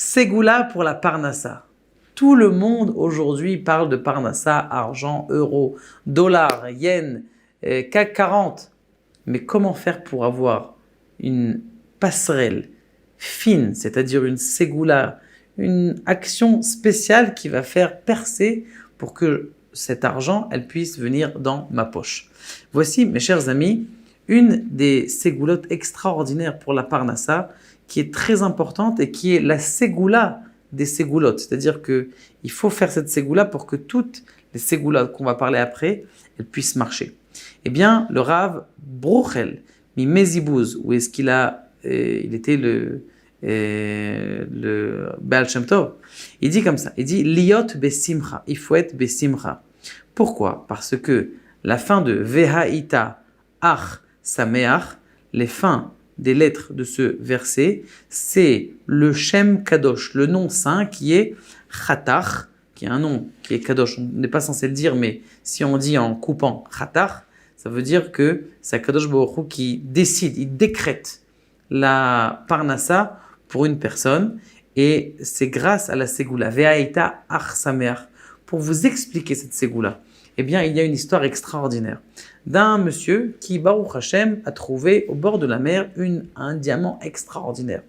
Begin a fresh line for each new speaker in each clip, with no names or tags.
Ségoula pour la Parnassa. Tout le monde aujourd'hui parle de Parnassa, argent, euro, dollar, yen, CAC 40. Mais comment faire pour avoir une passerelle fine, c'est-à-dire une ségoula, une action spéciale qui va faire percer pour que cet argent, elle puisse venir dans ma poche. Voici, mes chers amis, une des ségoulottes extraordinaires pour la Parnassa, qui est très importante et qui est la ségoula des ségoulottes. C'est-à-dire qu'il faut faire cette ségoula pour que toutes les ségoulottes qu'on va parler après, elles puissent marcher. Eh bien, le Rav Bruchel, mi Mezibouz, où est-ce qu'il il était le Baal Shem Tov, il dit comme ça, il dit liot besimcha, il faut être besimcha. Pourquoi? Parce que la fin de vehaïta ach sameach, les fins des lettres de ce verset, c'est le Shem Kadosh, le nom saint qui est Chatach, qui est un nom qui est Kadosh. On n'est pas censé le dire, mais si on dit en coupant Chatach, ça veut dire que c'est Kadosh Baruch Hu qui décide, il décrète la Parnassa pour une personne, et c'est grâce à la Ségoula, Ve'aïta Ach Sameach. Pour vous expliquer cette Ségoula, eh bien, il y a une histoire extraordinaire d'un monsieur qui, Baruch Hashem, a trouvé au bord de la mer un diamant extraordinaire.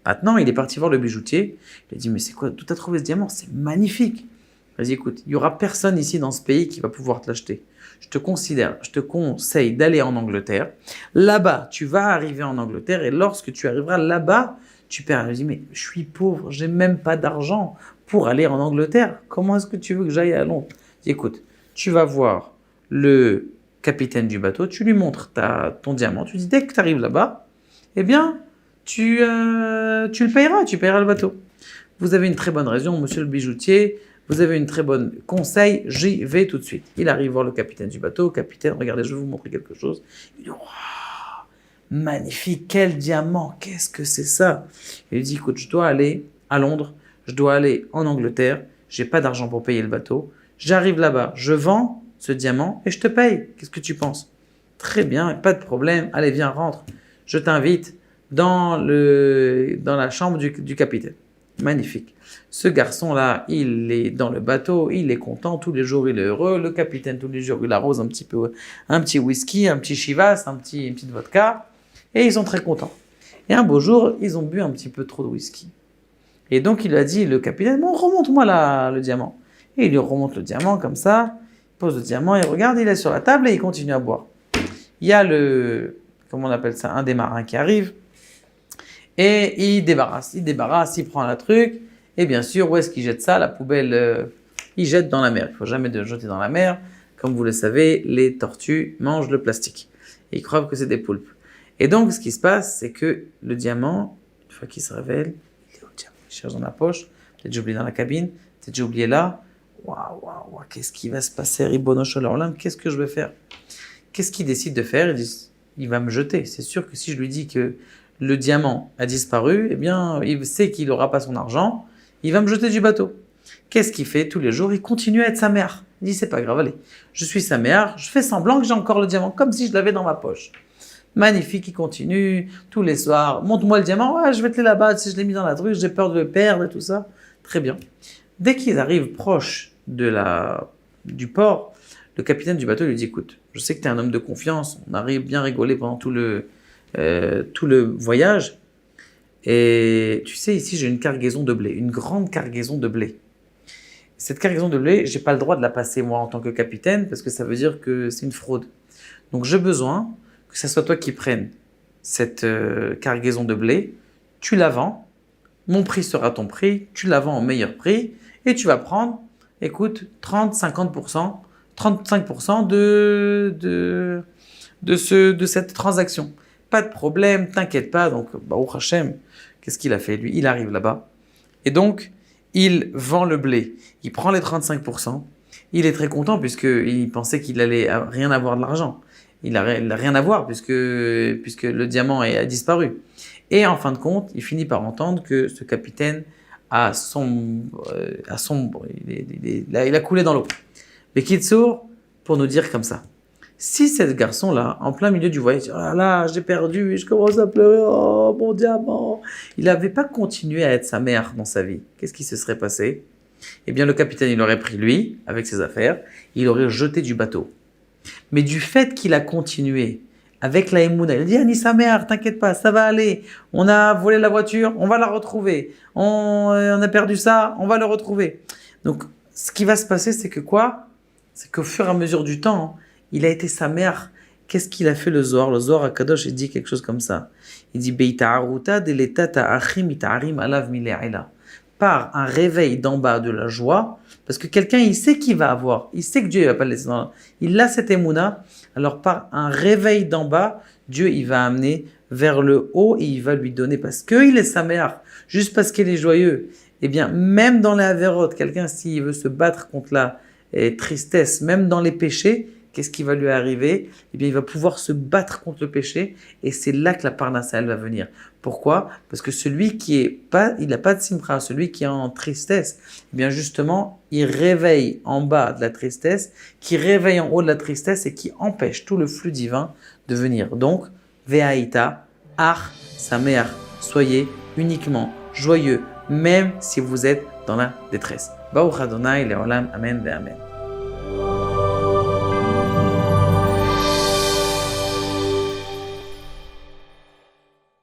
Maintenant, il est parti voir le bijoutier. Il a dit, mais c'est quoi? D'où tu as trouvé ce diamant? C'est magnifique. Vas-y, écoute, il n'y aura personne ici dans ce pays qui va pouvoir te l'acheter. Je te conseille d'aller en Angleterre. Là-bas, tu vas arriver en Angleterre et lorsque tu arriveras là-bas, tu paieras. Je dis, mais je suis pauvre, j'ai même pas d'argent pour aller en Angleterre. Comment est-ce que tu veux que j'aille à Londres? Je dis, écoute, tu vas voir le capitaine du bateau, tu lui montres ton diamant, tu dis, dès que tu arrives là-bas, eh bien, tu le payeras, tu payeras le bateau. Vous avez une très bonne raison, monsieur le bijoutier, vous avez une très bonne conseil, j'y vais tout de suite. Il arrive voir le capitaine du bateau. Capitaine, regardez, je vais vous montrer quelque chose. Il dit, waouh, magnifique, quel diamant, qu'est-ce que c'est ça? Il dit, écoute, je dois aller à Londres, je dois aller en Angleterre, j'ai pas d'argent pour payer le bateau. J'arrive là-bas, je vends ce diamant et je te paye. Qu'est-ce que tu penses? Très bien, pas de problème. Allez, viens, rentre. Je t'invite dans la chambre du capitaine. Magnifique. Ce garçon-là, il est dans le bateau, il est content, tous les jours il est heureux. Le capitaine, tous les jours, il arrose un petit whisky, un petit chivas, une petite vodka. Et ils sont très contents. Et un beau jour, ils ont bu un petit peu trop de whisky. Et donc, il a dit, le capitaine, bon, remonte-moi le diamant. Et il lui remonte le diamant comme ça, il pose le diamant, il regarde, il est sur la table et il continue à boire. Il y a comment on appelle ça, un des marins qui arrive et il débarrasse, il prend la truc et bien sûr, où est-ce qu'il jette ça? La poubelle, il jette dans la mer. Il ne faut jamais le jeter dans la mer. Comme vous le savez, les tortues mangent le plastique et ils croient que c'est des poulpes. Et donc, ce qui se passe, c'est que le diamant, une fois qu'il se révèle, il est au diamant, il cherche dans la poche, peut-être j'ai oublié dans la cabine, peut-être j'ai oublié là. Waouh, qu'est-ce qui va se passer, Ribono Shel Olam? Qu'est-ce que je vais faire? Qu'est-ce qu'il décide de faire? Il va me jeter. C'est sûr que si je lui dis que le diamant a disparu, eh bien, il sait qu'il n'aura pas son argent, il va me jeter du bateau. Qu'est-ce qu'il fait tous les jours? Il continue à être sa mère. Il dit, c'est pas grave, allez, je suis sa mère, je fais semblant que j'ai encore le diamant, comme si je l'avais dans ma poche. Magnifique, il continue, tous les soirs, montre-moi le diamant, ouais, je vais te là-bas, si je l'ai mis dans la truc, j'ai peur de le perdre et tout ça. Très bien. Dès qu'ils arrivent proche du port, le capitaine du bateau lui dit, écoute, je sais que tu es un homme de confiance, on a bien rigolé pendant tout le voyage, et tu sais, ici j'ai une cargaison de blé, une grande cargaison de blé. Cette cargaison de blé, j'ai pas le droit de la passer moi en tant que capitaine, parce que ça veut dire que c'est une fraude. Donc j'ai besoin que ce soit toi qui prennes cette cargaison de blé, tu la vends, mon prix sera ton prix, tu la vends au meilleur prix, et tu vas prendre, écoute, 30-50%, 35% de cette transaction. Pas de problème, t'inquiète pas. Donc, Baruch Hashem, qu'est-ce qu'il a fait lui? Il arrive là-bas. Et donc, il vend le blé. Il prend les 35%. Il est très content puisqu'il pensait qu'il allait rien avoir de l'argent. Il n'a rien à voir puisque le diamant a disparu. Et en fin de compte, il finit par entendre que ce capitaine il a coulé dans l'eau. Mais Kitsour, pour nous dire comme ça, Si ce garçon-là, en plein milieu du voyage, oh là là, j'ai perdu, je commence à pleurer, oh mon diamant, il n'avait pas continué à être sa mère dans sa vie, qu'est-ce qui se serait passé? Eh bien, le capitaine, il aurait pris lui, avec ses affaires, il aurait jeté du bateau. Mais du fait qu'il a continué avec la Emouna, il a dit Annie sa mère, t'inquiète pas, ça va aller. On a volé la voiture, on va la retrouver. On a perdu ça, on va le retrouver. Donc, ce qui va se passer, c'est que quoi? C'est qu'au fur et à mesure du temps, il a été sa mère. Qu'est-ce qu'il a fait le Zohar? Le Zohar à Kadosh, il dit quelque chose comme ça. Il dit Beita'aruta deletata achim ita'arim alav mile'ila. Par un réveil d'en bas de la joie, parce que quelqu'un, il sait qu'il va avoir, il sait que Dieu ne va pas le laisser dans il a cette émouna, alors par un réveil d'en bas, Dieu, il va amener vers le haut et il va lui donner, parce qu'il est sa mère, juste parce qu'il est joyeux. Eh bien, même dans les avérotes, quelqu'un, s'il veut se battre contre la tristesse, même dans les péchés, qu'est-ce qui va lui arriver? Eh bien, il va pouvoir se battre contre le péché et c'est là que la parnassa, elle va venir. Pourquoi? Parce que celui qui est pas, il n'a pas de simcha, celui qui est en tristesse, eh bien justement, il réveille en bas de la tristesse, qui réveille en haut de la tristesse et qui empêche tout le flux divin de venir. Donc, ve'aïta, ach, sa mère, soyez uniquement joyeux, même si vous êtes dans la détresse. Baruch Adonai, Leolam, Amen, Amen.